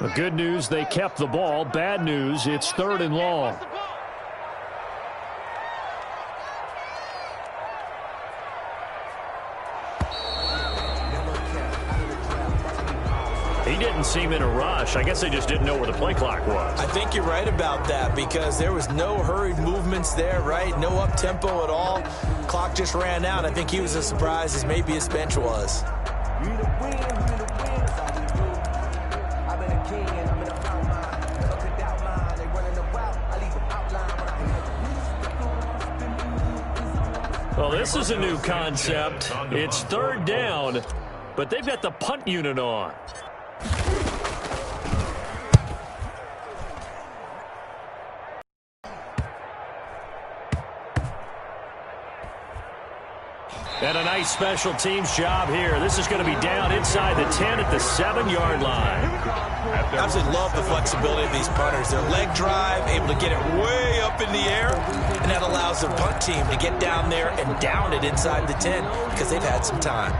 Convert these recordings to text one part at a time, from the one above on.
The good news, they kept the ball. Bad news, it's 3rd and long. He didn't seem in a rush. I guess they just didn't know where the play clock was. I think you're right about that because there was no hurried movements there, right? No up-tempo at all. Clock just ran out. I think he was as surprised as maybe his bench was. Well, this is a new concept. It's 3rd down, but they've got the punt unit on. And a nice special teams job here. This is going to be down inside the 10 at the 7-yard line. I absolutely love the flexibility of these punters. Their leg drive, able to get it way up in the air, and that allows their punt team to get down there and down it inside the 10 because they've had some time.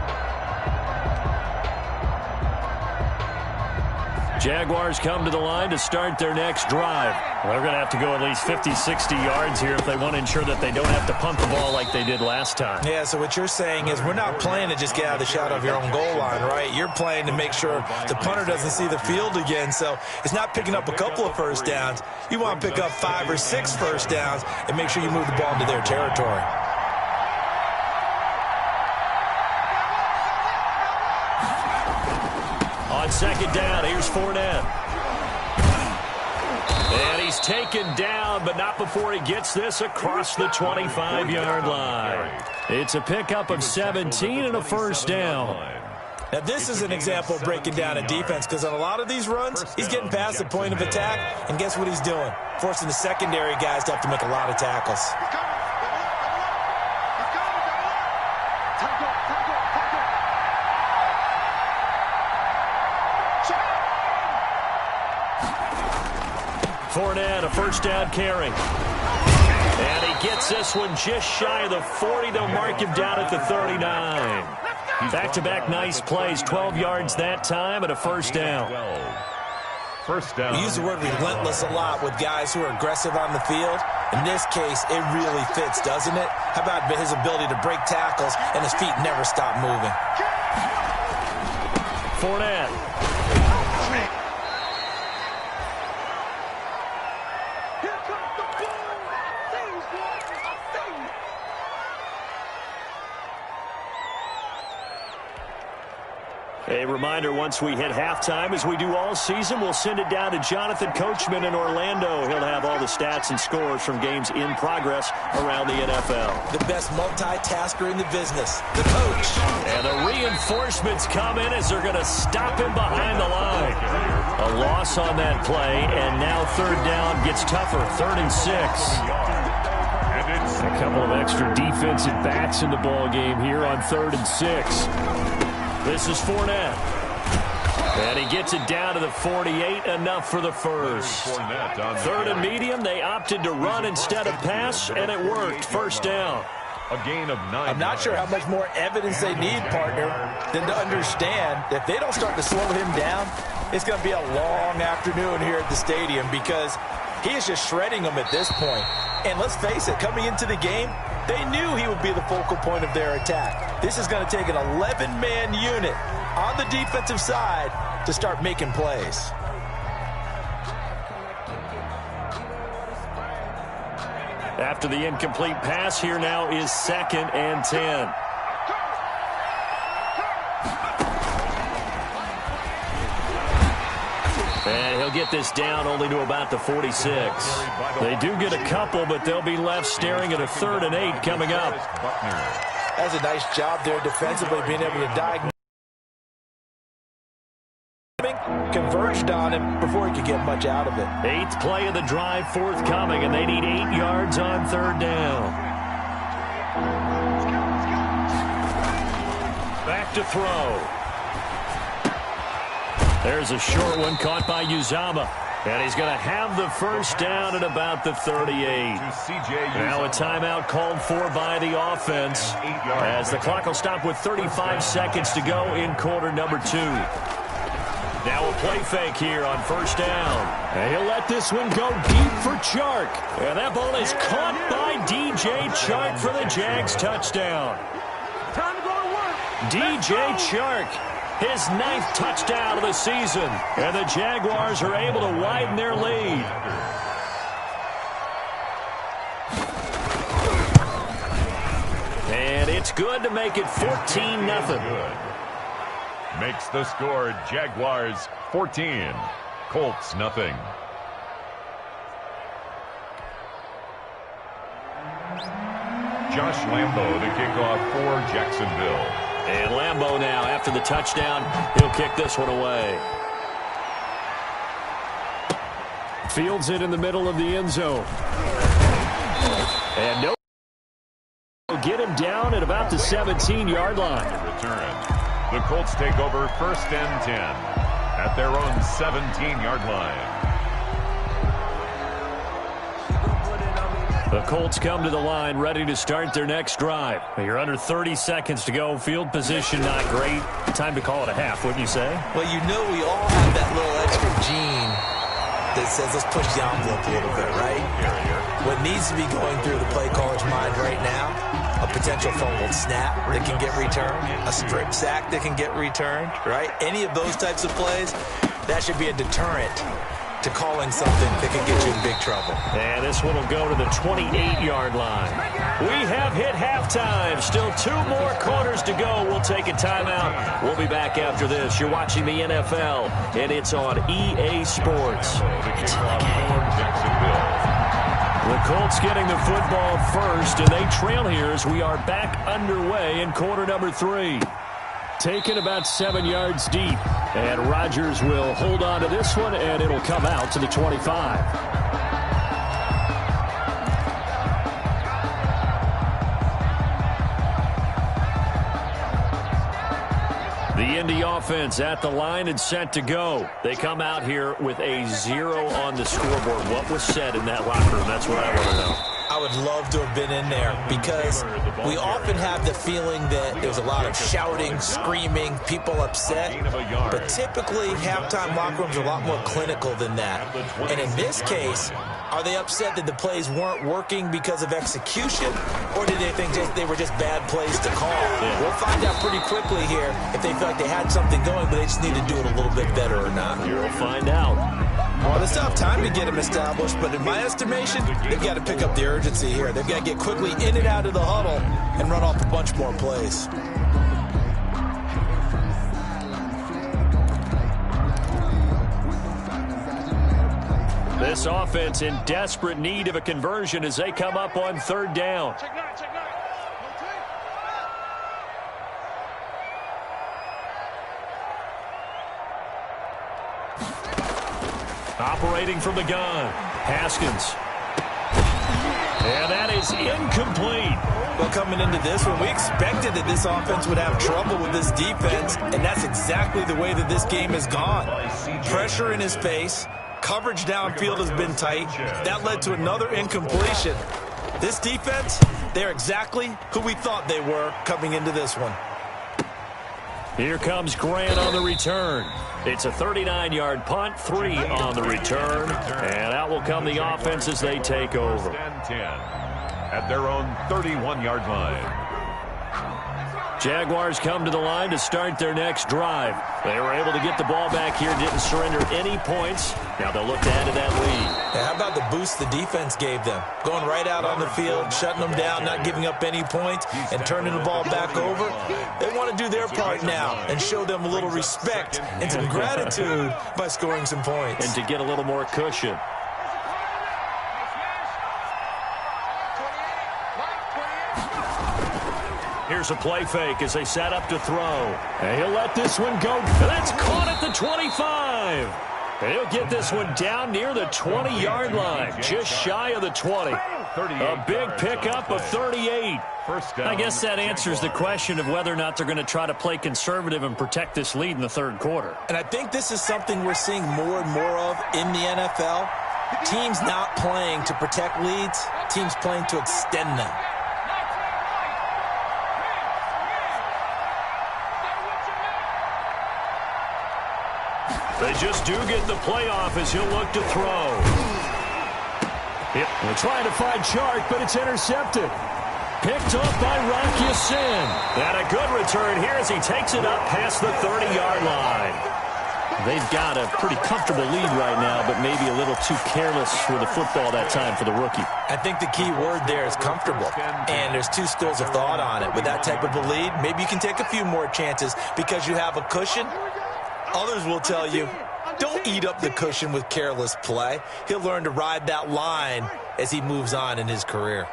Jaguars come to the line to start their next drive. They're going to have to go at least 50, 60 yards here if they want to ensure that they don't have to punt the ball like they did last time. Yeah, so what you're saying is we're not playing to just get out of the shadow of your own goal line, right? You're playing to make sure the punter doesn't see the field again. So it's not picking up a couple of first downs. You want to pick up 5 or 6 first downs and make sure you move the ball into their territory. On 2nd down, here's Fournette. And he's taken down, but not before he gets this across the 25-yard line. It's a pickup of 17 and a first down. Now, this is an example of breaking down a defense because on a lot of these runs, he's getting past the point of attack, and guess what he's doing? Forcing the secondary guys to have to make a lot of tackles. Fournette, a first down carry. And he gets this one just shy of the 40. They'll mark him down at the 39. Back-to-back nice plays, 12 yards that time and a first down. First down. We use the word relentless a lot with guys who are aggressive on the field. In this case, it really fits, doesn't it? How about his ability to break tackles and his feet never stop moving? Fournette. A reminder, once we hit halftime, as we do all season, we'll send it down to Jonathan Coachman in Orlando. He'll have all the stats and scores from games in progress around the NFL. The best multitasker in the business, the coach. And the reinforcements come in as they're going to stop him behind the line. A loss on that play, and now 3rd down gets tougher, 3rd and 6. A couple of extra defensive backs in the ball game here on 3rd and 6. This is Fournette. And he gets it down to the 48, enough for the first. 3rd and medium, they opted to run instead of pass, and it worked. First down. A gain of 9. I'm not sure how much more evidence they need, partner, than to understand that if they don't start to slow him down, it's going to be a long afternoon here at the stadium because he is just shredding them at this point. And let's face it, coming into the game, they knew he would be the focal point of their attack. This is going to take an 11-man unit on the defensive side to start making plays. After the incomplete pass, here now is 2nd and 10. And he'll get this down only to about the 46. They do get a couple, but they'll be left staring at a 3rd and 8 coming up. That's a nice job there defensively, being able to diagnose. Converged on him before he could get much out of it. 8th play of the drive forthcoming, and they need 8 yards on 3rd down. Back to throw. There's a short one caught by Uzama. And he's going to have the first down at about the 38. Now a timeout called for by the offense as the clock will stop with 35 seconds to go in quarter number 2. Now a play fake here on first down. And he'll let this one go deep for Chark. And that ball is caught by DJ Chark for the Jags touchdown. Time to go to work. DJ Chark, his 9th touchdown of the season. And the Jaguars are able to widen their lead. And it's good to make it 14-0. Makes the score Jaguars 14, Colts nothing. Josh Lambo to kick off for Jacksonville. And Lambo now, after the touchdown, he'll kick this one away. Fields it in the middle of the end zone. And no, get him down at about the 17-yard line. Return. The Colts take over 1st and 10 at their own 17-yard line. The Colts come to the line ready to start their next drive. You're under 30 seconds to go. Field position not great. Time to call it a half, wouldn't you say? Well, you know we all have that little extra gene that says let's push the envelope a little bit, right? What needs to be going through the play caller's mind right now, a potential fumbled snap that can get returned, a strip sack that can get returned, right? Any of those types of plays, that should be a deterrent to calling something that can get you in big trouble. And this one will go to the 28-yard line. We have hit halftime. Still 2 more quarters to go. We'll take a timeout. We'll be back after this. You're watching the NFL, and it's on EA Sports. The Colts getting the football first, and they trail here as we are back underway in quarter number 3. Taken about 7 yards deep. And Rodgers will hold on to this one, and it'll come out to the 25. The Indy offense at the line and set to go. They come out here with a 0 on the scoreboard. What was said in that locker room? That's what I want to know. I would love to have been in there because we often have the feeling that there's a lot of shouting, screaming, people upset. But typically, halftime locker rooms are a lot more clinical than that. And in this case, are they upset that the plays weren't working because of execution, or did they think they were just bad plays to call? Yeah. We'll find out pretty quickly here if they feel like they had something going, but they just need to do it a little bit better or not. You'll find out. Well, they still have time to get them established, but in my estimation, they've got to pick up the urgency here. They've got to get quickly in and out of the huddle and run off a bunch more plays. This offense in desperate need of a conversion as they come up on 3rd down. Operating from the gun, Haskins. And that is incomplete. Well, coming into this one, we expected that this offense would have trouble with this defense, and that's exactly the way that this game has gone. Pressure in his face, coverage downfield has been tight. That led to another incompletion. This defense, they're exactly who we thought they were coming into this one. Here comes Grant on the return. It's a 39-yard punt, 3 on the return. And out will come the offense as they take over. 10 at their own 31-yard line. Jaguars come to the line to start their next drive. They were able to get the ball back here, didn't surrender any points. Now they'll look to add to that lead. Yeah, how about the boost the defense gave them? Going right out on the field, shutting them down, not giving up any points, and turning the ball back over. They want to do their part now and show them a little respect and some gratitude by scoring some points. And to get a little more cushion. Here's a play fake as they set up to throw. And he'll let this one go. That's caught at the 25. And he'll get this one down near the 20-yard line, just shy of the 20. A big pickup of 38. I guess that answers the question of whether or not they're going to try to play conservative and protect this lead in the 3rd quarter. And I think this is something we're seeing more and more of in the NFL. Teams not playing to protect leads, teams playing to extend them. They just do get the playoff as he'll look to throw. Yep. They're trying to find Chark, but it's intercepted. Picked up by Rocky Sin. And a good return here as he takes it up past the 30-yard line. They've got a pretty comfortable lead right now, but maybe a little too careless with the football that time for the rookie. I think the key word there is comfortable, and there's two schools of thought on it. With that type of a lead, maybe you can take a few more chances because you have a cushion. Others will tell you, don't eat up the cushion with careless play. He'll learn to ride that line as he moves on in his career.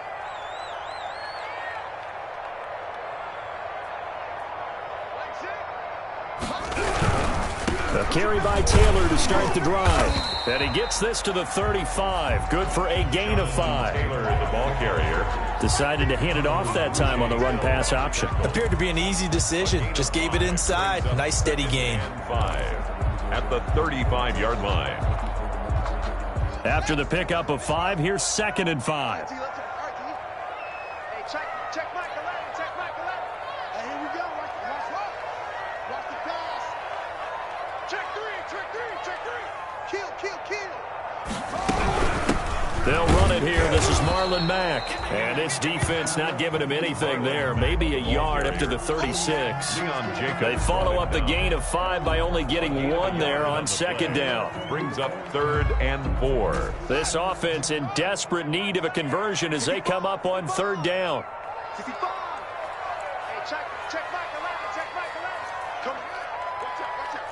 A carry by Taylor to start the drive. And he gets this to the 35. Good for a gain of 5. Taylor, the ball carrier. Decided to hand it off that time on the run-pass option. Appeared to be an easy decision. Just gave it inside. Nice steady gain. 5 at the 35-yard line. After the pickup of 5, here's 2nd and 5. Hey, check Mike 11. Check Mike 11. Hey, here we go. Watch the pass. Check 3. Kill. They'll run it here. This is Marlon Mack. And this defense not giving him anything there. Maybe a yard up to the 36. They follow up the gain of 5 by only getting 1 there on 2nd down. Brings up 3rd and 4. This offense in desperate need of a conversion as they come up on 3rd down. 65. Hey, check Mike 11. Check Mike 11. Come on.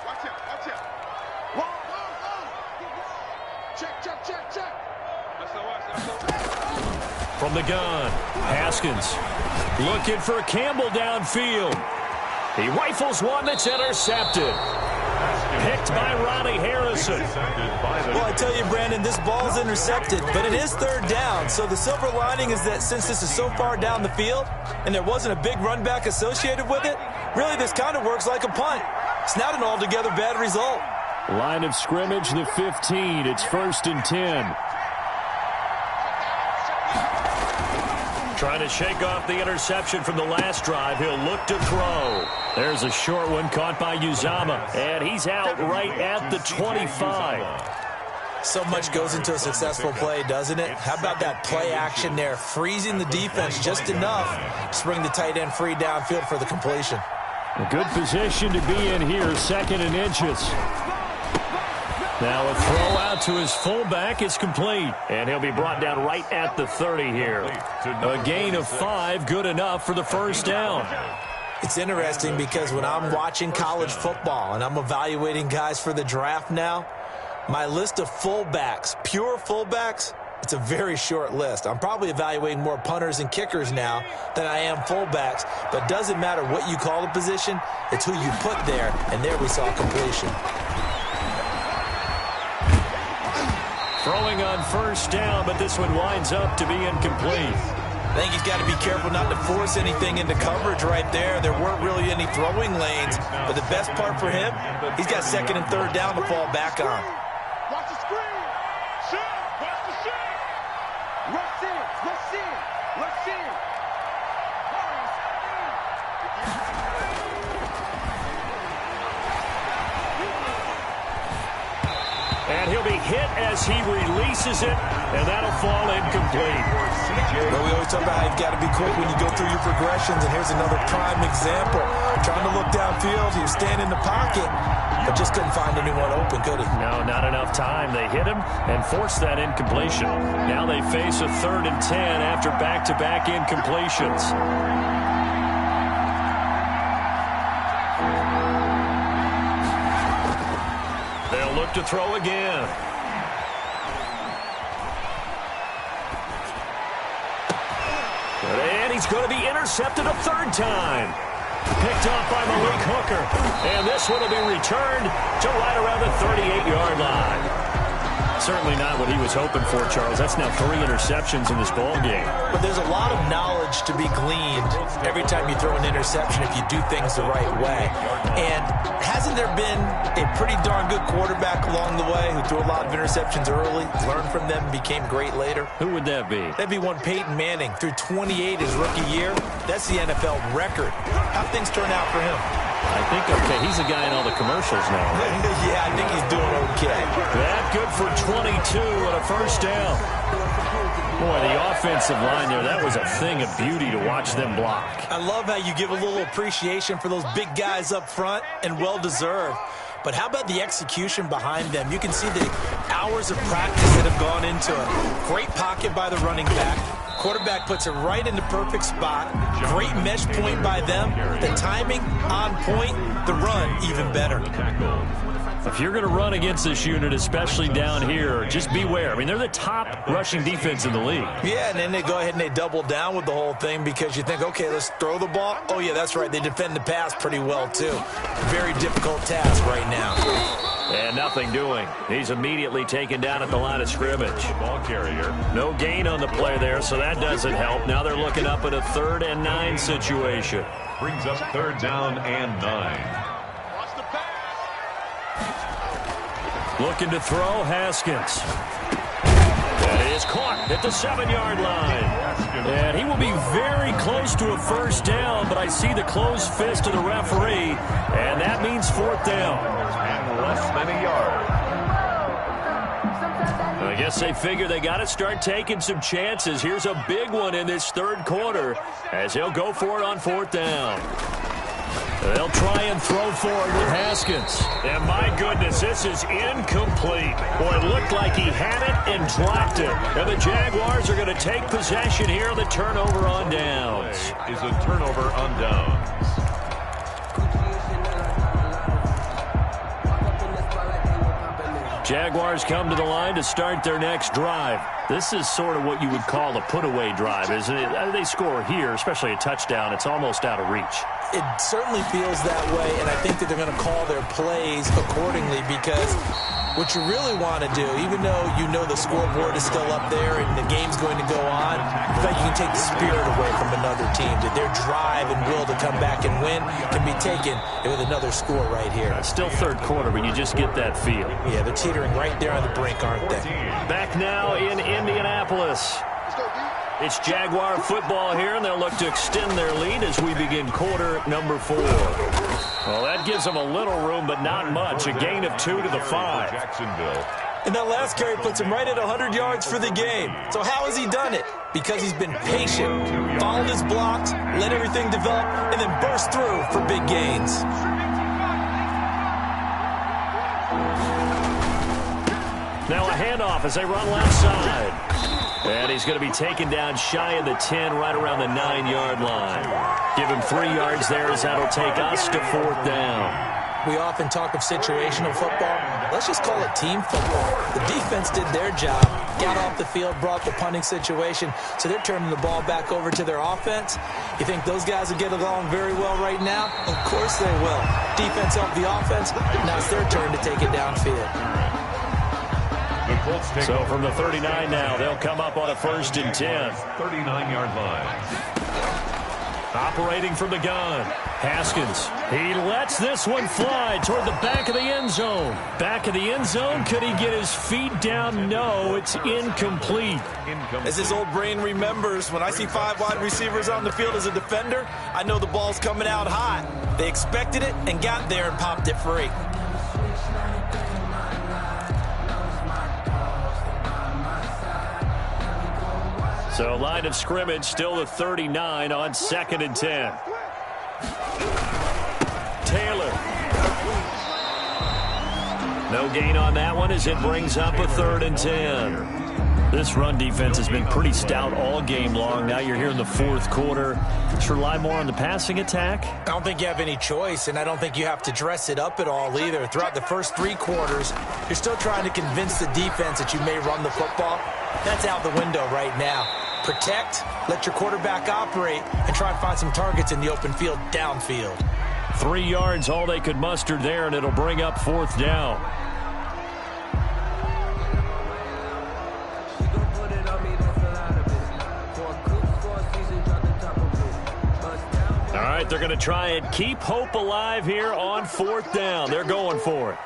Watch out. Whoa. Check. From the gun, Haskins looking for Campbell downfield. He rifles one that's intercepted. Picked by Ronnie Harrison. Well, I tell you, Brandon, this ball's intercepted, but it is 3rd down. So the silver lining is that since this is so far down the field and there wasn't a big run back associated with it, really this kind of works like a punt. It's not an altogether bad result. Line of scrimmage, the 15. It's 1st and 10. Trying to shake off the interception from the last drive. He'll look to throw. There's a short one caught by Uzama, and he's out right at the 25. So much goes into a successful play, doesn't it? How about that play action there, freezing the defense just enough to bring the tight end free downfield for the completion. A good position to be in here, 2nd and inches. Now a throw out to his fullback is complete, and he'll be brought down right at the 30 here. A gain of 5, good enough for the 1st down. It's interesting because when I'm watching college football and I'm evaluating guys for the draft now, my list of fullbacks, pure fullbacks, it's a very short list. I'm probably evaluating more punters and kickers now than I am fullbacks, but it doesn't matter what you call the position, it's who you put there, and there we saw completion. Throwing on 1st down, but this one winds up to be incomplete. I think he's got to be careful not to force anything into coverage right there. There weren't really any throwing lanes, but the best part for him, he's got 2nd and 3rd down to fall back on. Watch the screen. Watch the shot. Rush in. And he'll be hit as he releases it, and that'll fall incomplete. Well, we always talk about how you've got to be quick when you go through your progressions, and here's another prime example. Trying to look downfield, he was standing in the pocket, but just couldn't find anyone open, could he? No, not enough time. They hit him and forced that incompletion. Now they face a 3rd and 10 after back-to-back incompletions. They'll look to throw again. And he's going to be intercepted a 3rd time. Picked off by Malik Hooker. And this one will be returned to right around the 38-yard line. Certainly not what he was hoping for, Charles. That's now 3 interceptions in this ball game. But there's a lot of knowledge to be gleaned every time you throw an interception if you do things the right way. And hasn't there been a pretty darn good quarterback along the way who threw a lot of interceptions early, learned from them, became great later? Who would that be? That'd be one Peyton Manning. Threw 28 his rookie year. That's the NFL record. How'd things turn out for him? I think, okay, he's a guy in all the commercials now, right? Yeah, I think he's doing okay. That good for 22 and a first down. Boy, the offensive line there, that was a thing of beauty to watch them block. I love how you give a little appreciation for those big guys up front, and well-deserved. But how about the execution behind them? You can see the hours of practice that have gone into it. Great pocket by the running back. Quarterback puts it right in the perfect spot. Great mesh point by them. The timing on point. The run even better. If you're going to run against this unit, especially down here, just beware. I mean, they're the top rushing defense in the league. Yeah, and then they go ahead and they double down with the whole thing because you think, okay, let's throw the ball. Oh, yeah, that's right. They defend the pass pretty well, too. Very difficult task right now. And nothing doing. He's immediately taken down at the line of scrimmage. Ball carrier. No gain on the play there, so that doesn't help. Now they're looking up at a 3rd and 9 situation. Brings up 3rd down and 9. Looking to throw, Haskins. That is caught at the 7-yard line. And he will be very close to a first down, but I see the closed fist of the referee, and that means 4th down. And less than a yard. I guess they figure they got to start taking some chances. Here's a big one in this 3rd quarter as he'll go for it on 4th down. They'll try and throw forward with Haskins. And my goodness, this is incomplete. Boy, it looked like he had it and dropped it. And the Jaguars are going to take possession here on the turnover on downs. Is a turnover on downs. Jaguars come to the line to start their next drive. This is sort of what you would call a put-away drive, isn't it? They score here, especially a touchdown. It's almost out of reach. It certainly feels that way, and I think that they're going to call their plays accordingly because what you really want to do, even though you know the scoreboard is still up there and the game's going to go on, in fact, you can take the spirit away from another team. That their drive and will to come back and win can be taken with another score right here. Still 3rd quarter, but you just get that feel. Yeah, they're teetering right there on the brink, aren't they? Back now in Indianapolis. It's Jaguar football here, and they'll look to extend their lead as we begin quarter number 4. Well, that gives them a little room, but not much. A gain of 2 to the 5. Jacksonville. And that last carry puts him right at 100 yards for the game. So how has he done it? Because he's been patient, followed his blocks, let everything develop, and then burst through for big gains. Now a handoff as they run left side. And he's going to be taken down shy of the 10, right around the 9-yard line. Give him 3 yards there as that'll take us to 4th down. We often talk of situational football. Let's just call it team football. The defense did their job, got off the field, brought the punting situation, so they're turning the ball back over to their offense. You think those guys will get along very well right now? Of course they will. Defense helped the offense. Now it's their turn to take it downfield. So from the 39 now, they'll come up on a 1st and 10. 39-yard line. Operating from the gun, Haskins. He lets this one fly toward the back of the end zone. Back of the end zone, could he get his feet down? No, it's incomplete. As his old brain remembers, when I see 5 wide receivers on the field as a defender, I know the ball's coming out hot. They expected it and got there and popped it free. So line of scrimmage still the 39 on 2nd and 10. Taylor. No gain on that one as it brings up a 3rd and 10. This run defense has been pretty stout all game long. Now you're here in the 4th quarter. Let's rely more on the passing attack. I don't think you have any choice, and I don't think you have to dress it up at all either. Throughout the first 3 quarters, you're still trying to convince the defense that you may run the football. That's out the window right now. Protect, let your quarterback operate, and try and find some targets in the open field downfield. 3 yards, all they could muster there, and it'll bring up 4th down. All right, they're going to try and keep hope alive here on 4th down. They're going for it.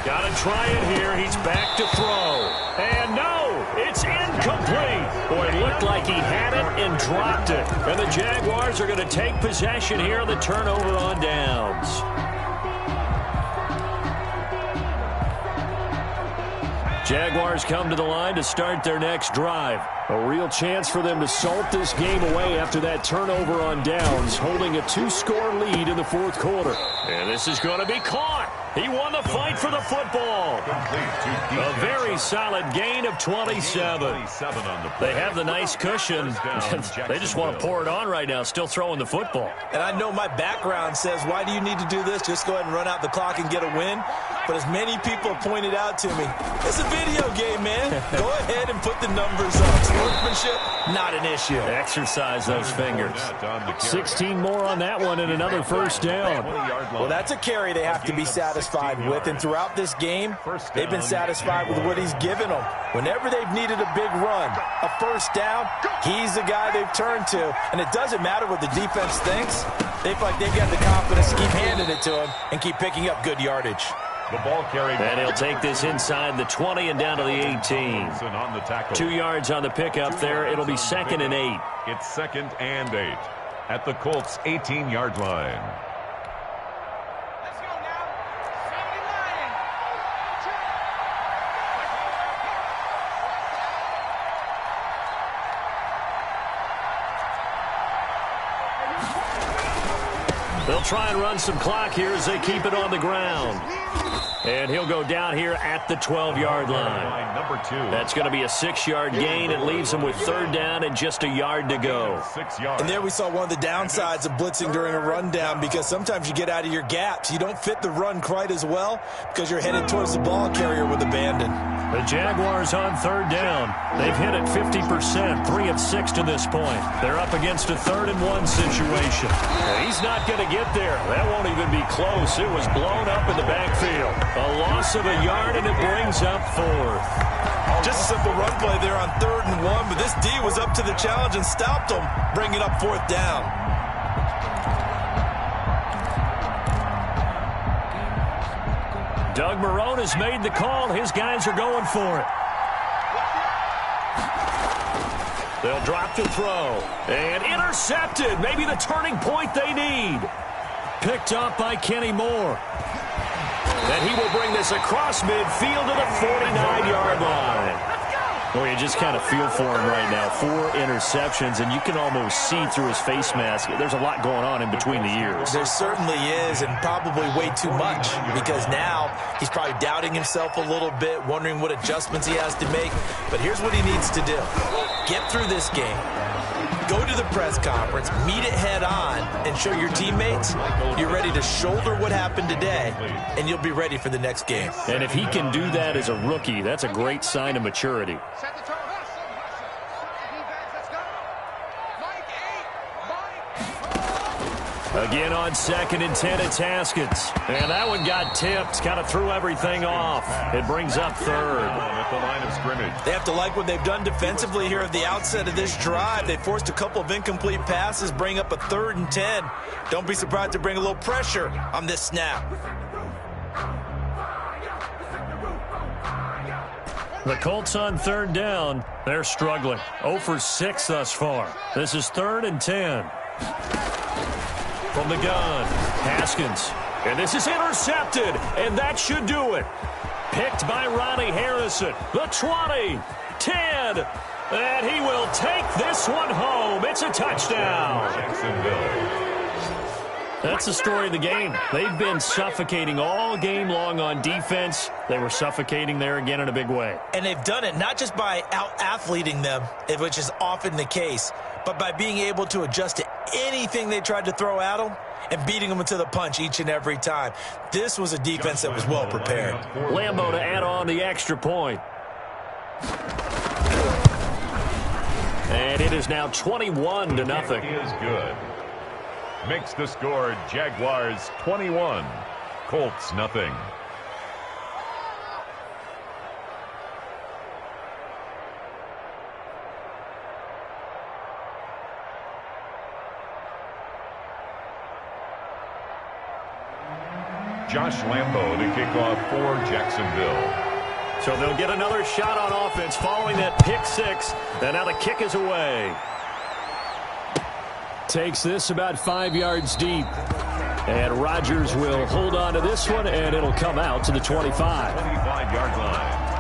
Got to try it here. He's back to throw. And no! It's incomplete. Boy, it looked like he had it and dropped it. And the Jaguars are going to take possession here on the turnover on downs. Jaguars come to the line to start their next drive. A real chance for them to salt this game away after that turnover on downs, holding a 2-score lead in the fourth quarter. And this is going to be caught. He won the fight for the football. A very solid gain of 27. They have the nice cushion. They just want to pour it on right now, still throwing the football. And I know my background says, why do you need to do this? Just go ahead and run out the clock and get a win. But as many people have pointed out to me, it's a video game, man. Go ahead and put the numbers up. Sportsmanship, not an issue. Exercise those fingers. 16 more on that one and another first down. Well, that's a carry they have to be satisfied with. And throughout this game, they've been satisfied with what he's given them. Whenever they've needed a big run, a first down, he's the guy they've turned to. And it doesn't matter what the defense thinks. They feel like they've got the confidence to keep handing it to him and keep picking up good yardage. The ball carried. And he'll take this inside the 20 and down to the 18. 2 yards on the pickup there. It'll be 2nd and 8. It's 2nd and 8 at the Colts' 18-yard line. Let's go now. 79. They'll try and run some clock here as they keep it on the ground. And he'll go down here at the 12-yard line. Number 2. That's going to be a 6-yard gain. It leaves them with 3rd down and just a yard to go. 6 yards. And there we saw one of the downsides of blitzing during a rundown, because sometimes you get out of your gaps. You don't fit the run quite as well because you're headed towards the ball carrier with abandon. The Jaguars on 3rd down. They've hit it 50%, 3 of 6 to this point. They're up against a 3rd and 1 situation. He's not going to get there. That won't even be close. It was blown up in the backfield. A loss of a yard, and it brings up 4th. Just a simple run play there on 3rd and 1, but this D was up to the challenge and stopped them, bringing up 4th down. Doug Marrone has made the call. His guys are going for it. They'll drop to throw. And intercepted. Maybe the turning point they need. Picked up by Kenny Moore. And he will bring this across midfield to the 49-yard line. Well, you just kind of feel for him right now. 4 interceptions, and you can almost see through his face mask. There's a lot going on in between the ears. There certainly is, and probably way too much, because now he's probably doubting himself a little bit, wondering what adjustments he has to make. But here's what he needs to do. Get through this game. Go to the press conference, meet it head on, and show your teammates you're ready to shoulder what happened today, and you'll be ready for the next game. And if he can do that as a rookie, that's a great sign of maturity. Set the tone. Hustle, hustle. Defense, let's go. Mike 8. Again on 2nd and 10, it's Haskins. And that one got tipped, kind of threw everything off. It brings up 3rd. At the line of scrimmage. They have to like what they've done defensively here at the outset of this drive. They forced a couple of incomplete passes, bring up a 3rd and 10. Don't be surprised to bring a little pressure on this snap. The Colts on 3rd down. They're struggling. 0 for 6 thus far. This is 3rd and 10. From the gun, Haskins. And this is intercepted, and that should do it. Picked by Ronnie Harrison. The 20, 10, and he will take this one home. It's a touchdown. That's the story of the game. They've been suffocating all game long on defense. They were suffocating there again in a big way. And they've done it not just by out-athleting them, which is often the case, but by being able to adjust to anything they tried to throw at them and beating them to the punch each and every time. This was a defense that was well prepared. Lambeau to add on the extra point. And it is now 21-0. Is good. Makes the score Jaguars 21, Colts nothing. Josh Lambeau to kick off for Jacksonville. So they'll get another shot on offense following that pick six. And now the kick is away. Takes this about 5 yards deep. And Rodgers will hold on to this one, and it'll come out to the 25. 25-yard line.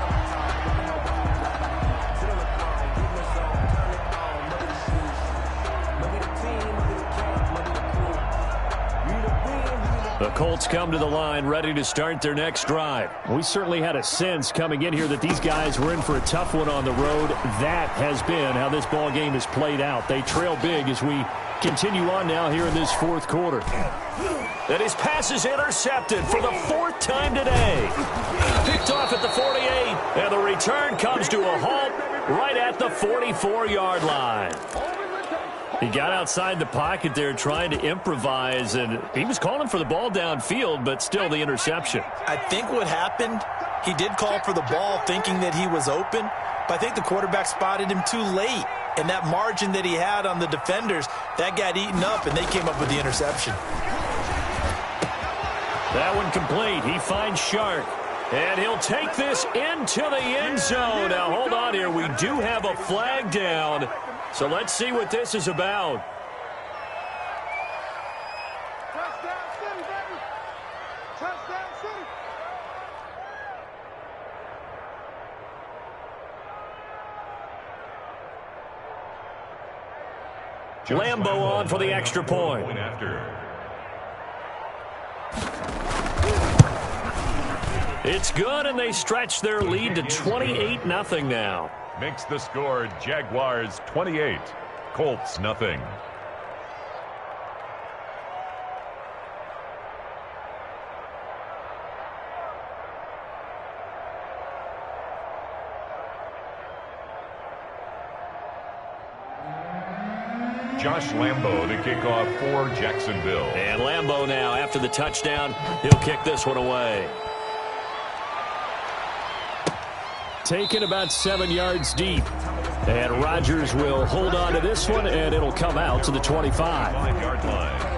The Colts come to the line ready to start their next drive. We certainly had a sense coming in here that these guys were in for a tough one on the road. That has been how this ball game has played out. They trail big as we continue on now here in this fourth quarter. And his pass is intercepted for the fourth time today. Picked off at the 48, and the return comes to a halt right at the 44-yard line. He got outside the pocket there trying to improvise, and he was calling for the ball downfield, but still the interception. I think what happened, he did call for the ball thinking that he was open, but I think the quarterback spotted him too late. And that margin that he had on the defenders, that got eaten up, and they came up with the interception. That one complete. He finds Shark. And he'll take this into the end zone. Now, hold on here. We do have a flag down. So let's see what this is about. Touchdown City, baby. Touchdown City. Lambo on for the extra point. It's good, and they stretch their lead to 28-0 now. Makes the score Jaguars 28, Colts nothing. Josh Lambo to kick off for Jacksonville. And Lambo now, after the touchdown, he'll kick this one away. Taken about 7 yards deep. And Rodgers will hold on to this one, and it'll come out to the 25. 5-yard line.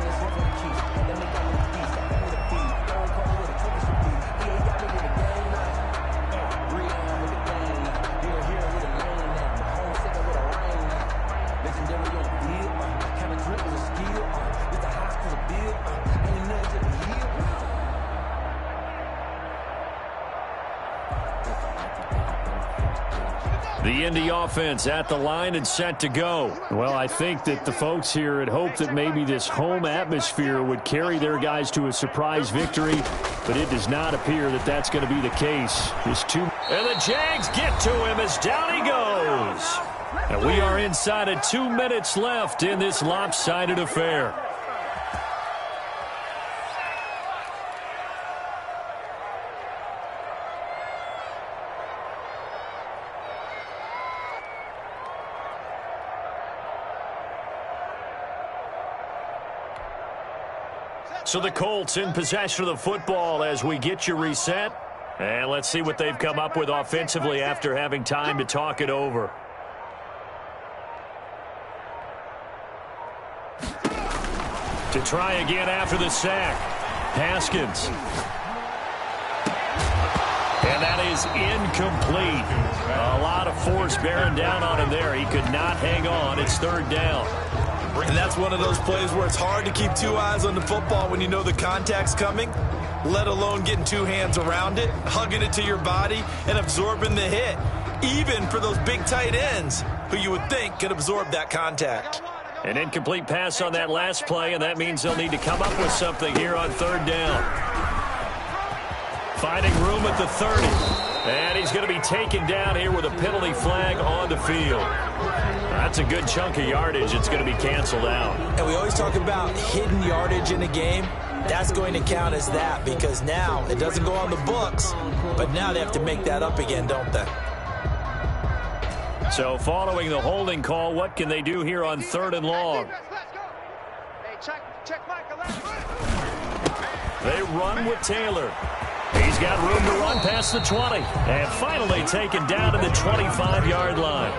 The Indy offense at the line and set to go. Well, I think that the folks here had hoped that maybe this home atmosphere would carry their guys to a surprise victory, but it does not appear that that's going to be the case. And the Jags get to him as down he goes. And we are inside of 2 minutes left in this lopsided affair. So the Colts in possession of the football as we get you reset. And let's see what they've come up with offensively after having time to talk it over. To try again after the sack. Haskins. And that is incomplete. A lot of force bearing down on him there. He could not hang on. It's third down. And that's one of those plays where it's hard to keep two eyes on the football when you know the contact's coming, let alone getting two hands around it, hugging it to your body, and absorbing the hit, even for those big tight ends who you would think could absorb that contact. An incomplete pass on that last play, and that means they'll need to come up with something here on third down. Finding room at the 30. And he's going to be taken down here with a penalty flag on the field. That's a good chunk of yardage. It's going to be canceled out. And we always talk about hidden yardage in a game. That's going to count as that because now it doesn't go on the books, but now they have to make that up again, don't they? So following the holding call, what can they do here on third and long? They run with Taylor. He's got room to run past the 20. And finally taken down to the 25-yard line.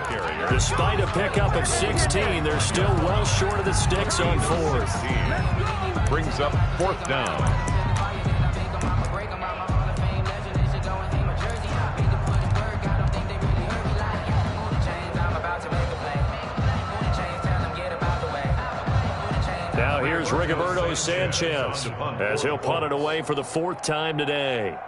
Despite a pickup of 16, they're still well short of the sticks on fourth. Brings up fourth down. Now here's Rigoberto Sanchez as he'll punt it away for the 4th time today.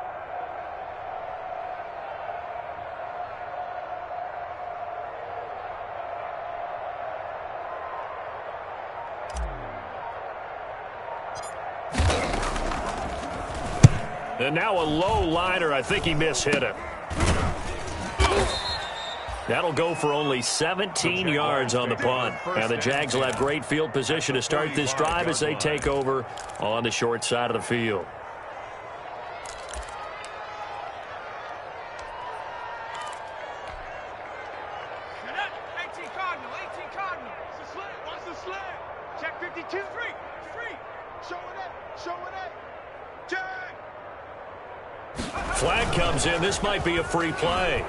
And now a low liner. I think he mishit it. That'll go for only 17 yards on the punt. And the Jags will have great field position to start this drive as they take over on the short side of the field. Check 52. Free. Show it. Jag. Flag comes in. This might be a free play.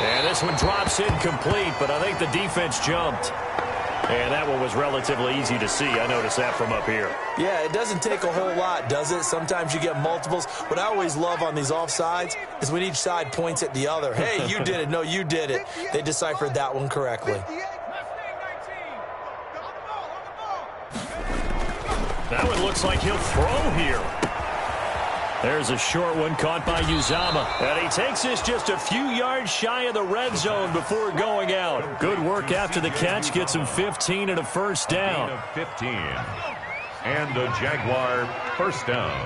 And this one drops incomplete, but I think the defense jumped. And that one was relatively easy to see. I noticed that from up here. Yeah, it doesn't take a whole lot, does it? Sometimes you get multiples. What I always love on these offsides is when each side points at the other. Hey, you did it. No, you did it. They deciphered that one correctly. That one looks like he'll throw here. There's a short one caught by Uzama. And he takes this just a few yards shy of the red zone before going out. Good work after the catch. Gets him 15 and a first down. 15. And a Jaguar first down.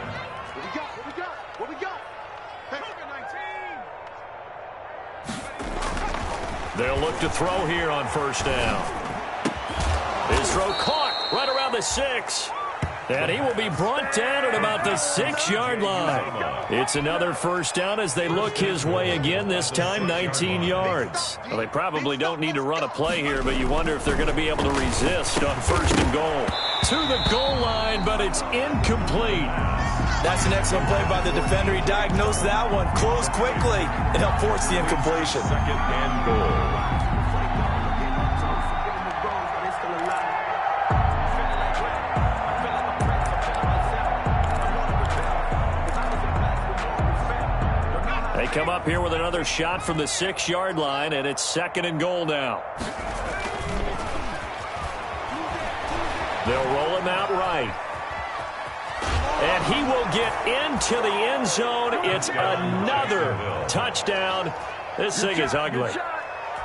What we got? Hey. 19. They'll look to throw here on first down. His throw caught right around the 6. And he will be brought down at about the 6-yard line. It's another first down as they look his way again, this time 19 yards. Well, they probably don't need to run a play here, but you wonder if they're going to be able to resist on first and goal. To the goal line, but it's incomplete. That's an excellent play by the defender. He diagnosed that one, closed quickly, and helped force the incompletion. Second and goal. They come up here with another shot from the 6-yard line, and it's second and goal now. They'll roll him out right. And he will get into the end zone. It's another touchdown. This thing is ugly.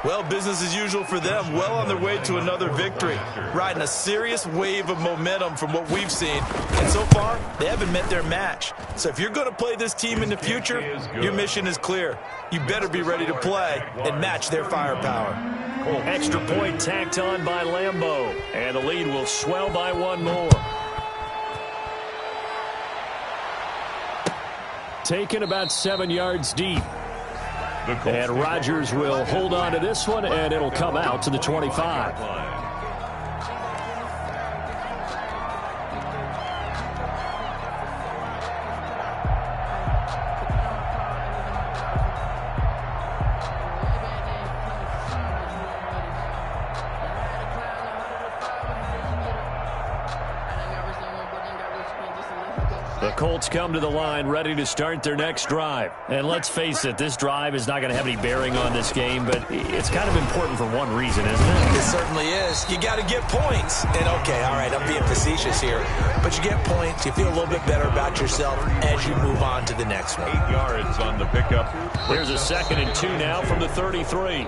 Well, business as usual for them. Well on their way to another victory. Riding a serious wave of momentum from what we've seen. And so far, they haven't met their match. So if you're going to play this team in the future, your mission is clear. You better be ready to play and match their firepower. Extra point tacked on by Lambeau. And the lead will swell by one more. Taken about 7 yards deep. And Rodgers will hold on to this one, and it'll come out to the 25. The Colts come to the line ready to start their next drive. And let's face it, this drive is not going to have any bearing on this game, but it's kind of important for one reason, isn't it? It certainly is. You got to get points. And, okay, all right, I'm being facetious here. But you get points. You feel a little bit better about yourself as you move on to the next one. 8 yards on the pickup. Here's a 2nd and 2 now from the 33.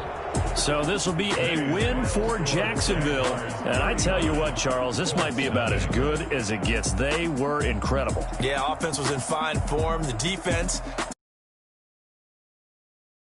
So this will be a win for Jacksonville. And I tell you what, Charles, this might be about as good as it gets. They were incredible. Yeah, offense was in fine form. The defense